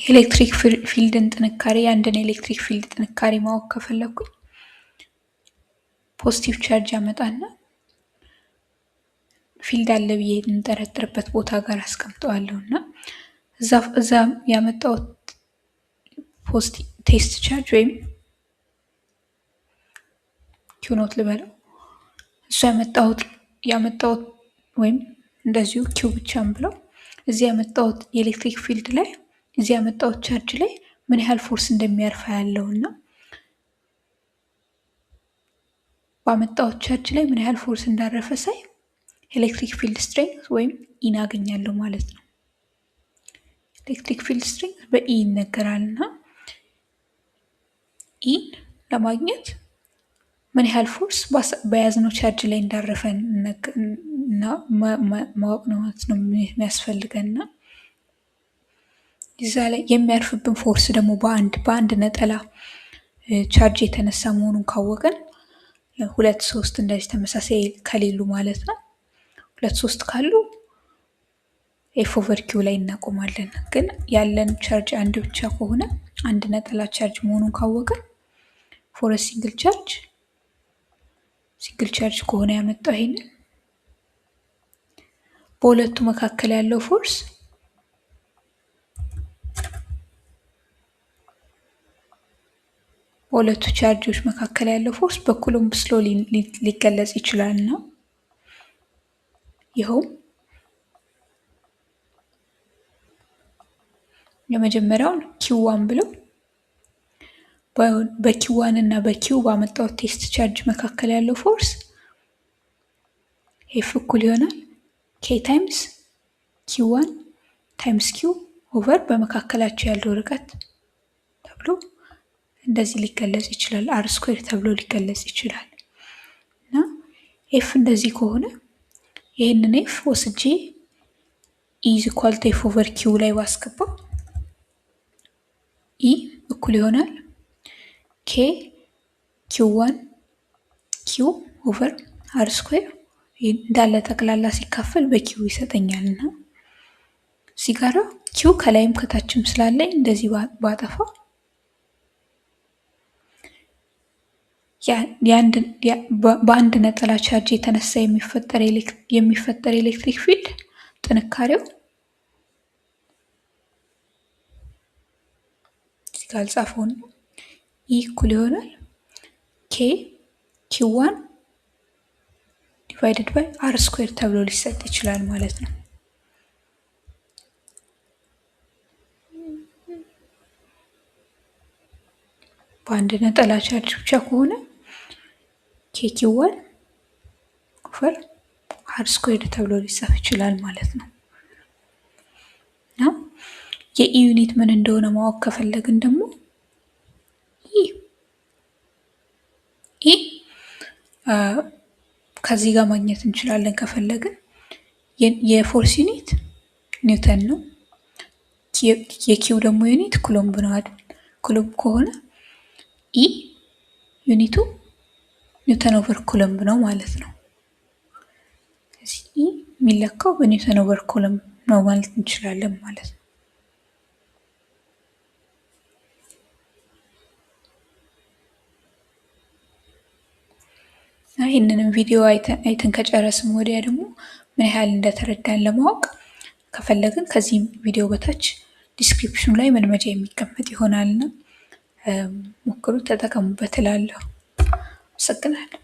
ኤሌክትሪክ ፊልድን ጥንካሬ የአንድን ኤሌክትሪክ ፊልድ ጥንካሬ ማወቅ ከፈለኩኝ ፖዚቲቭ ቻርጅ ያመጣና ፊልድ አለ ብዬ የምንጠረጥርበት ቦታ ጋር አስቀምጠዋለሁ እና እዛ ያመጣሁት ፖዚቲቭ ቴስት ቻርጅ ወይም ኪው ኖት ልበለው እሱ ያመጣሁት ወይም እንደዚሁ ኪው ብቻም ብለው እዚህ ያመጣሁት የኤሌክትሪክ ፊልድ ላይ እዚህ ያመጣሁት ቻርጅ ላይ ምን ያህል ፎርስ እንደሚያርፍ ያለውና ባመጣሁት ቻርጅ ላይ ምን ያህል ፎርስ እንዳረፈ ሳይ ኤሌክትሪክ ፊልድ ስትሬንግዝ ወይም ኢን አገኛለሁ ማለት ነው። ኤሌክትሪክ ፊልድ ስትሬንግዝ በኢ ይነገራልና ኢን ለማግኘት ምን ያህል ፎርስ በያዝነው ቻርጅ ላይ እንዳረፈ እና ማወቅ ነው ማለት ነው የሚያስፈልገንና እዛ ላይ የሚያርፍብን ፎርስ ደግሞ በአንድ ነጠላ ቻርጅ የተነሳ መሆኑን ካወቅን 2-3 እንደዚህ ተመሳሳይ ከሌሉ ማለት ነው 2-3 ካሉ ኤፍ ኦቨር ኪው ላይ እናቆማለን። ግን ያለን ቻርጅ አንድ ብቻ ከሆነ አንድ ነጠላ ቻርጅ መሆኑን ካወቅን ፎር ሲንግል ቻርጅ ከሆነ ያመጣው ይሄንን በሁለቱ መካከል ያለው ፎርስ በሁለቱ ቻርጆች መካከል ያለው ፎርስ በኩሉም ስሎ ሊገለጽ ይችላል ነው። ይኸውም የመጀመሪያውን ኪው1 ብለው በኪው1 እና በኪው ባመጣው ቴስት ቻርጅ መካከል ያለው ፎርስ ኤፍ እኩል ይሆናል ኬ ታይምስ ኪው1 ታይምስ ኪው ኦቨር በመካከላቸው ያለው ርቀት ተብሎ እንደዚህ ሊገለጽ ይችላል። አር ስኩዌር ተብሎ ሊገለጽ ይችላል። እና ኤፍ እንደዚህ ከሆነ ይህንን ኤፍ ወስጄ ኢዝ ኢኳል ቱ ኤፍ ኦቨር ኪው ላይ ባስገባው ኢ እኩል ይሆናል ኬ ኪው1 ኪው ኦቨር አር ስኩዌር እንዳለ ጠቅላላ ሲካፈል በኪው ይሰጠኛል እና እዚህ ጋር ኪው ከላይም ከታችም ስላለኝ እንደዚህ ባጠፋ በአንድ ነጠላ ቻርጅ የተነሳ የሚፈጠር ኤሌክትሪክ ፊልድ ጥንካሬው እዚህ ጋር አልጻፈውም ኢ እኩል ይሆናል ኬ ኪው1 ዲቫይድድ ባይ አር ስኩዌር ተብሎ ሊሰጥ ይችላል ማለት ነው። በአንድ ነጠላ ቻርጅ ብቻ ከሆነ ኬ1 ኦቨር አር ስኩዌር ተብሎ ሊጻፍ ይችላል ማለት ነው። እና የኢ ዩኒት ምን እንደሆነ ማወቅ ከፈለግን ደግሞ ኢ ከዚህ ጋር ማግኘት እንችላለን ከፈለግን የፎርስ ዩኒት ኒውተን ነው። የኪው ደግሞ ዩኒት ኩሎምብ ነው አይደል? ኩሎምብ ከሆነ ኢ ዩኒቱ ኒውተን ኦቨር ኩሎምብ ነው ማለት ነው። ስለዚህ ኢ የሚለካው በኒውተን ኦቨር ኩሎምብ ነው ማለት እንችላለን ማለት ነው። ይህንንም ቪዲዮ አይተን ከጨረስን ወዲያ ደግሞ ምን ያህል እንደተረዳን ለማወቅ ከፈለግን ከዚህ ቪዲዮ በታች ዲስክሪፕሽኑ ላይ መልመጃ የሚቀመጥ ይሆናልና ሞክሩ፣ ተጠቀሙበት እላለሁ። አመሰግናለሁ።